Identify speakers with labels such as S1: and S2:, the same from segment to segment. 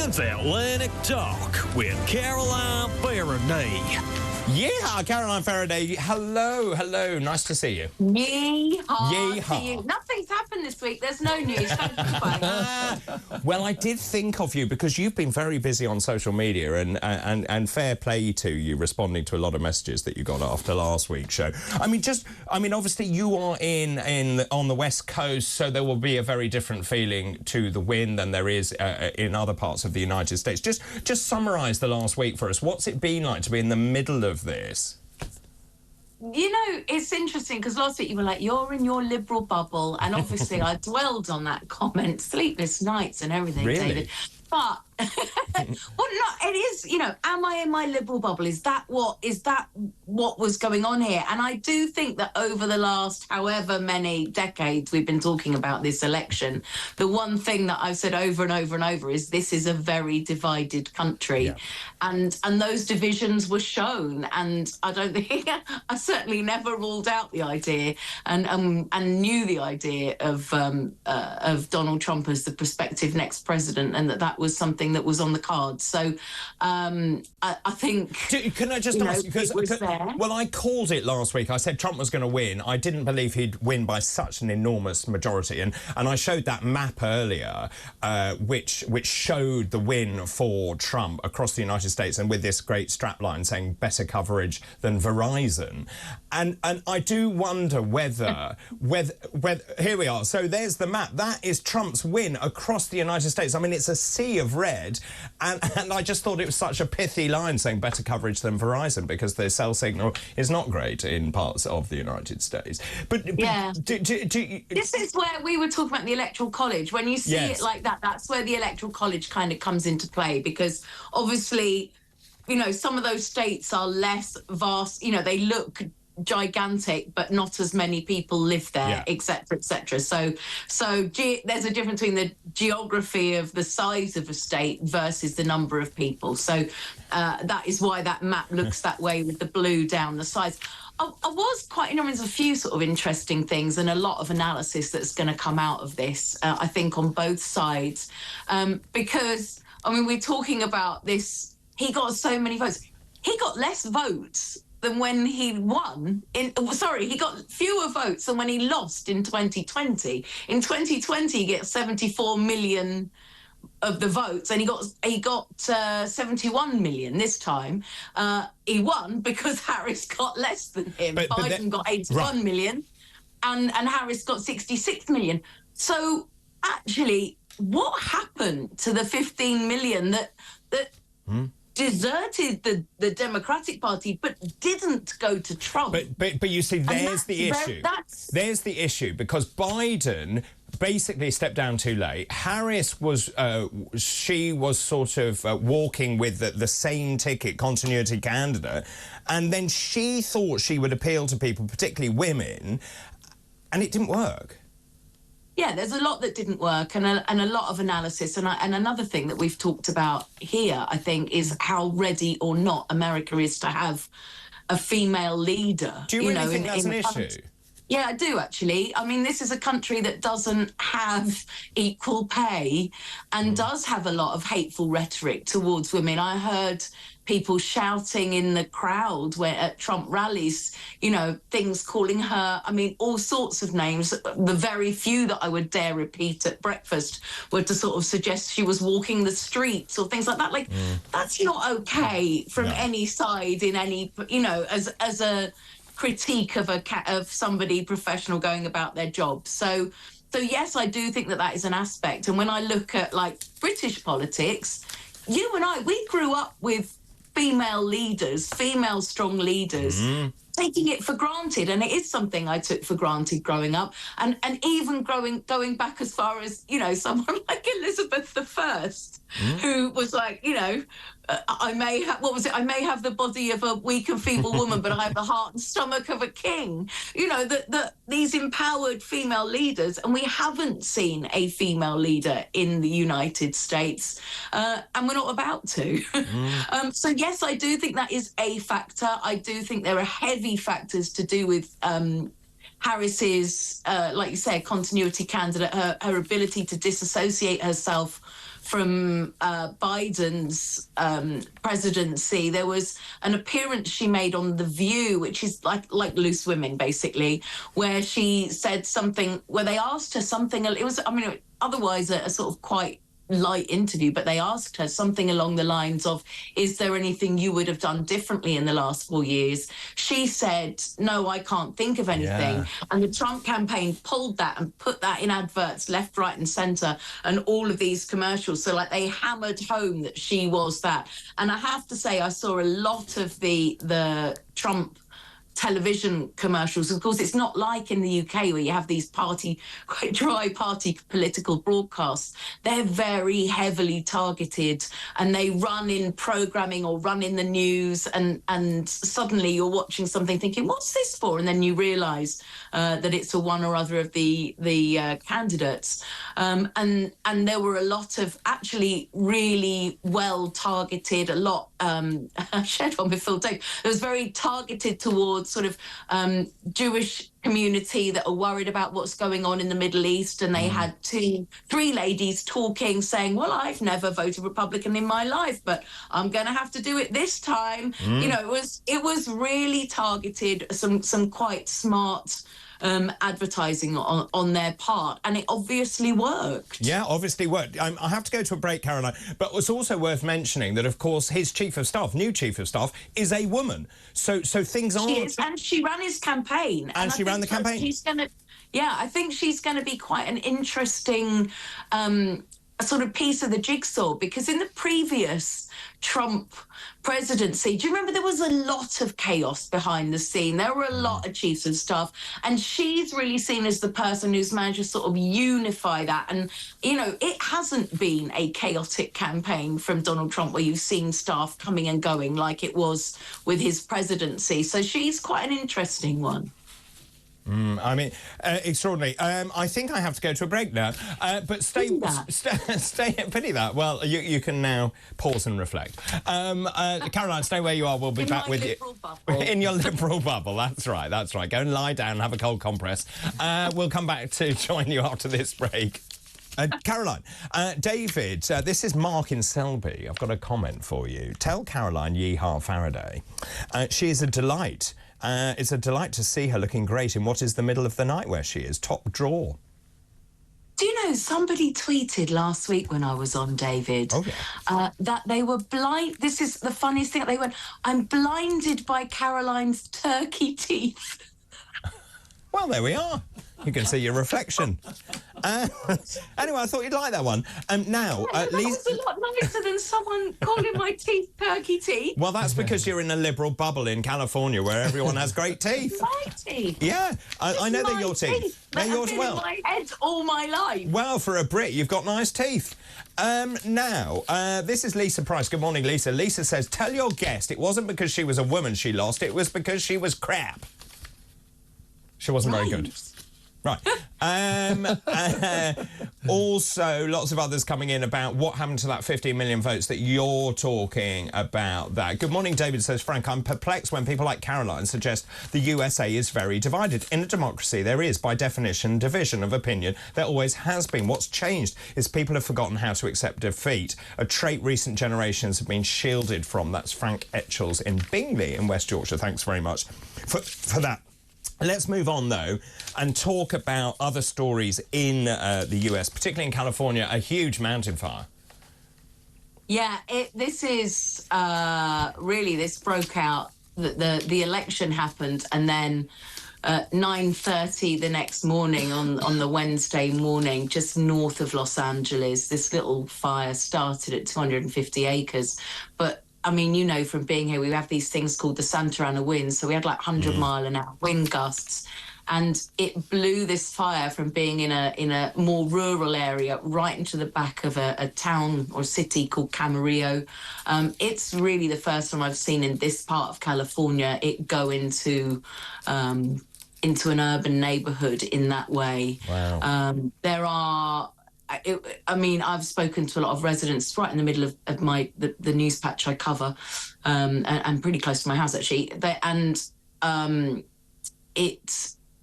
S1: Transatlantic Talk with Caroline Feraday.
S2: Yeah, Caroline Feraday. Hello, hello. Nice to see you.
S3: Yeehaw to you. Nothing's happened this week. There's no news. Don't complain.
S2: Well, I did think of you because you've been very busy on social media, and fair play to you responding to a lot of messages that you got after last week's show. I mean, obviously you are on the West Coast, so there will be a very different feeling to the win than there is in other parts of the United States. Just summarise the last week for us. What's it been like to be in the middle of this?
S3: You know, it's interesting because last week you were like, you're in your liberal bubble. And obviously I dwelled on that comment, sleepless nights and everything,
S2: Really?
S3: David. But, well, no, it is, you know, am I in my liberal bubble? Is that what was going on here? And I do think that over the last however many decades we've been talking about this election, the one thing that I've said over and over and over is this is a very divided country. Yeah. And those divisions were shown. And I don't think, I certainly never ruled out the idea and knew the idea of Donald Trump as the prospective next president, and that was something that was on the cards. So I think...
S2: Can I just ask you, because well, I called it last week. I said Trump was going to win. I didn't believe he'd win by such an enormous majority, and I showed that map earlier, which showed the win for Trump across the United States, and with this great strapline saying better coverage than Verizon, and I do wonder whether here we are. So there's the map. That is Trump's win across the United States. I mean, it's a sea of red, and I just thought it was such a pithy line saying better coverage than Verizon, because the cell signal is not great in parts of the United States. But
S3: yeah,
S2: this
S3: is where we were talking about the Electoral College. When you see it like that, that's where the Electoral College kind of comes into play, because obviously, you know, some of those states are less vast, you know, they look gigantic, but not as many people live there, etc., etc. So there's a difference between the geography of the size of a state versus the number of people. So that is why that map looks that way with the blue down the sides. I was quite, you know, there's a few sort of interesting things and a lot of analysis that's going to come out of this, I think, on both sides, because, I mean, we're talking about this, he got so many votes. He got less votes than when he won he got fewer votes than when he lost in 2020. In 2020, he gets 74 million of the votes, and he got 71 million this time. He won because Harris got less than him. Biden got 81 million, and Harris got 66 million. So actually, what happened to the 15 million that deserted the Democratic Party but didn't go to Trump?
S2: But you see, there's the issue. There's the issue, because Biden basically stepped down too late. Harris was she was sort of walking with the same ticket, continuity candidate, and then she thought she would appeal to people, particularly women, and it didn't work.
S3: Yeah, there's a lot that didn't work, and a lot of analysis. And another thing that we've talked about here, I think, is how ready or not America is to have a female leader.
S2: Do you really think that's an issue?
S3: Yeah, I do, actually. I mean, this is a country that doesn't have equal pay and does have a lot of hateful rhetoric towards women. I heard people shouting in the crowd at Trump rallies, you know, things calling her, I mean, all sorts of names. The very few that I would dare repeat at breakfast were to sort of suggest she was walking the streets or things like that. Like, that's not okay from any side in any, you know, as a critique of somebody professional going about their job. So yes, I do think that is an aspect. And when I look at, like, British politics, you and I, we grew up with female leaders, female strong leaders, taking it for granted. And it is something I took for granted growing up. And even going back as far as, you know, someone like Elizabeth I, who was like, you know, I may have the body of a weak and feeble woman, but I have the heart and stomach of a king. You know, these empowered female leaders, and we haven't seen a female leader in the United States, and we're not about to. So yes, I do think that is a factor. I do think there are heavy factors to do with Harris's, like you say, continuity candidate, her ability to disassociate herself from Biden's presidency. There was an appearance she made on The View, which is like Loose Women, basically, where she said something, where they asked her something, it was, I mean, otherwise a sort of quite light interview, but they asked her something along the lines of, is there anything you would have done differently in the last 4 years? She said, no, I can't think of anything. And the Trump campaign pulled that and put that in adverts left, right and centre, and all of these commercials. So like they hammered home that she was that. And I have to say, I saw a lot of the Trump television commercials. Of course, it's not like in the UK where you have these quite dry party political broadcasts. They're very heavily targeted, and they run in programming or run in the news, and suddenly you're watching something thinking, what's this for? And then you realise that it's a one or other of the candidates. And there were a lot of actually really well targeted, a lot, I shared one with Phil Dave, it was very targeted towards sort of Jewish community that are worried about what's going on in the Middle East, and they had three ladies talking, saying, well, I've never voted Republican in my life, but I'm going to have to do it this time. You know, it was really targeted, some quite smart advertising on their part, and it obviously worked.
S2: Yeah, obviously worked. I have to go to a break, Caroline, but it's also worth mentioning that, of course, his chief of staff, new chief of staff, is a woman. So things aren't...
S3: She is, and she ran his campaign.
S2: And she ran the campaign.
S3: I think she's going to be quite an interesting sort of piece of the jigsaw, because in the previous Trump presidency, do you remember there was a lot of chaos behind the scene? There were a lot of chiefs of staff, and she's really seen as the person who's managed to sort of unify that. And, you know, it hasn't been a chaotic campaign from Donald Trump where you've seen staff coming and going like it was with his presidency. So she's quite an interesting one.
S2: I mean, extraordinary. I think I have to go to a break now, but stay. Pity that. Well, you can now pause and reflect. Caroline, stay where you are. We'll be back with you in your liberal bubble. That's right. That's right. Go and lie down, have a cold compress. We'll come back to join you after this break. Caroline, David, this is Mark in Selby. I've got a comment for you. Tell Caroline yeehaw Faraday. She is a delight. It's a delight to see her looking great in what is the middle of the night where she is. Top drawer.
S3: Do you know, somebody tweeted last week when I was on, David, that they were blind. This is the funniest thing. They went, I'm blinded by Caroline's turkey teeth.
S2: Well, there we are. You can see your reflection. Anyway, I thought you'd like that one. Now,
S3: that was a lot nicer than someone calling my teeth turkey teeth.
S2: Well, that's because you're in a liberal bubble in California where everyone has great teeth.
S3: My teeth.
S2: Yeah, I know they're your teeth. They're yours as well.
S3: In my head all my life.
S2: Well, for a Brit, you've got nice teeth. Now, this is Lisa Price. Good morning, Lisa. Lisa says, tell your guest it wasn't because she was a woman she lost, it was because she was crap. She wasn't very good. Right. Also, lots of others coming in about what happened to that 15 million votes that you're talking about that. Good morning, David says, Frank, I'm perplexed when people like Caroline suggest the USA is very divided. In a democracy, there is, by definition, division of opinion. There always has been. What's changed is people have forgotten how to accept defeat, a trait recent generations have been shielded from. That's Frank Etchells in Bingley in West Yorkshire. Thanks very much for that. Let's move on, though, and talk about other stories in the US, particularly in California, a huge mountain fire.
S3: Yeah, this is really, this broke out, the election happened, and then 9:30 the next morning on the Wednesday morning, just north of Los Angeles, this little fire started at 250 acres. But I mean, you know, from being here, we have these things called the Santa Ana winds. So we had like 100-mile-an-hour wind gusts, and it blew this fire from being in a more rural area right into the back of a town or city called Camarillo. It's really the first time I've seen in this part of California it go into an urban neighborhood in that way.
S2: Wow.
S3: There are... I mean, I've spoken to a lot of residents right in the middle of the news patch I cover, and pretty close to my house, actually.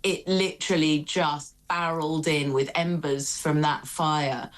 S3: it literally just barreled in with embers from that fire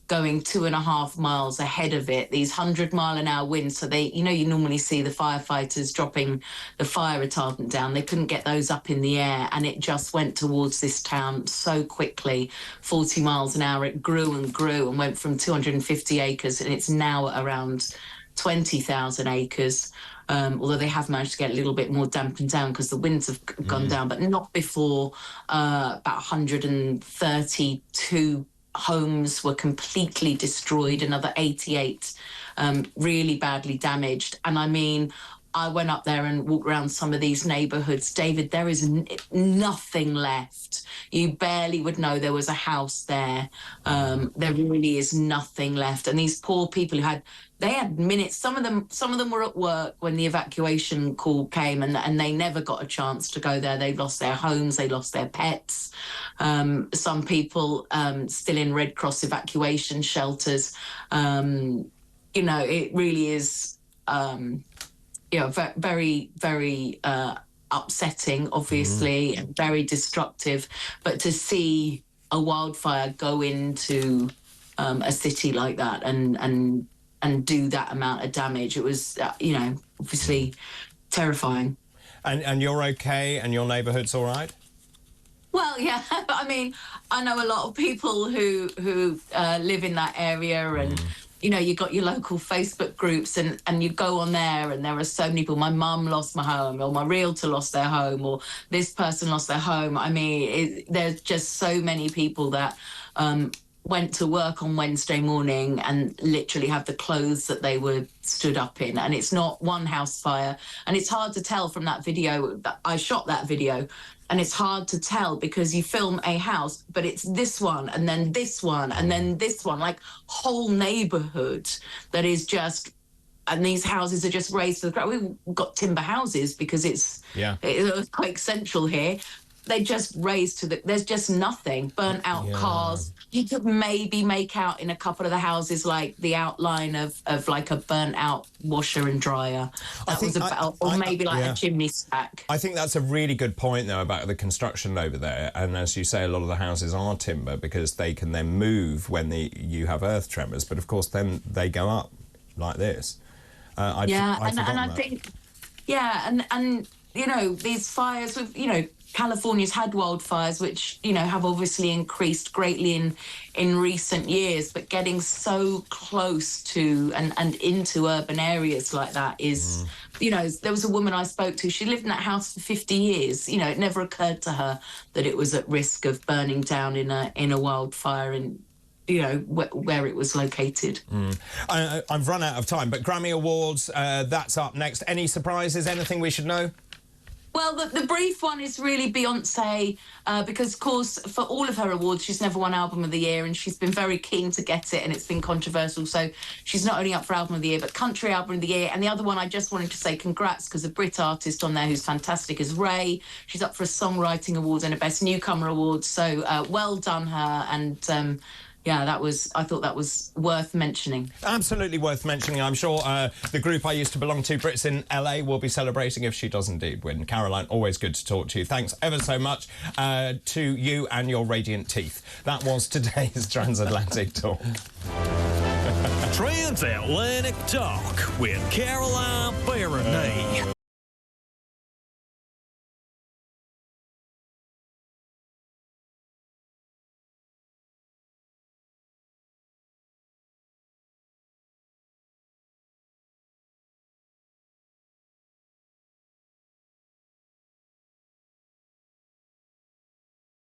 S3: going 2.5 miles ahead of it, these 100-mile-an-hour winds. So they, you know, you normally see the firefighters dropping the fire retardant down. They couldn't get those up in the air, and it just went towards this town so quickly, 40 miles an hour. It grew and grew and went from 250 acres, and it's now at around 20,000 acres. Although they have managed to get a little bit more dampened down because the winds have gone down, but not before. About 132 homes were completely destroyed, another 88 really badly damaged. And I mean, I went up there and walked around some of these neighborhoods. David, there is nothing left. You barely would know there was a house there. There really is nothing left. And these poor people who they had minutes. Some of them were at work when the evacuation call came, and they never got a chance to go there. They lost their homes, they lost their pets. Some people still in Red Cross evacuation shelters. You know, it really is, very, very upsetting, obviously, and very destructive. But to see a wildfire go into a city like that and do that amount of damage, it was, obviously terrifying.
S2: And you're okay, and your neighbourhood's all right?
S3: Well, yeah. I mean, I know a lot of people who live in that area, and you know, you got your local Facebook groups, and you go on there, and there are so many people. My mum lost my home, or my realtor lost their home, or this person lost their home. I mean, there's just so many people that went to work on Wednesday morning and literally have the clothes that they were stood up in. And it's not one house fire. And it's hard to tell from that video. I shot that video, and it's hard to tell because you film a house, but it's this one, and then this one, and then this one, like whole neighborhood that is just, and these houses are just raised to the ground. We've got timber houses because it's quite central here. They just raised to there's just nothing, burnt out cars. You could maybe make out in a couple of the houses like the outline of like a burnt out washer and dryer. That was about, or maybe like a chimney stack.
S2: I think that's a really good point though about the construction over there. And as you say, a lot of the houses are timber because they can then move when you have earth tremors. But of course, then they go up like this. I think you know, these fires with, you know, California's had wildfires, which, you know, have obviously increased greatly in recent years, but getting so close to and into urban areas like that is, you know, there was a woman I spoke to, she lived in that house for 50 years. You know, it never occurred to her that it was at risk of burning down in a wildfire and, you know, where it was located. I've run out of time, but Grammy Awards, that's up next. Any surprises, anything we should know?
S3: Well, the brief one is really Beyonce, because, of course, for all of her awards, she's never won Album of the Year, and she's been very keen to get it, and it's been controversial. So she's not only up for Album of the Year, but Country Album of the Year. And the other one, I just wanted to say congrats, because a Brit artist on there who's fantastic is Ray. She's up for a Songwriting Award and a Best Newcomer Award. So well done, her. And yeah, I thought that was worth mentioning. Absolutely worth mentioning. I'm sure the group I used to belong to, Brits in LA, will be celebrating if she does indeed win. Caroline, always good to talk to you. Thanks ever so much to you and your radiant teeth. That was today's Transatlantic Talk.
S1: Transatlantic Talk with Caroline Feraday.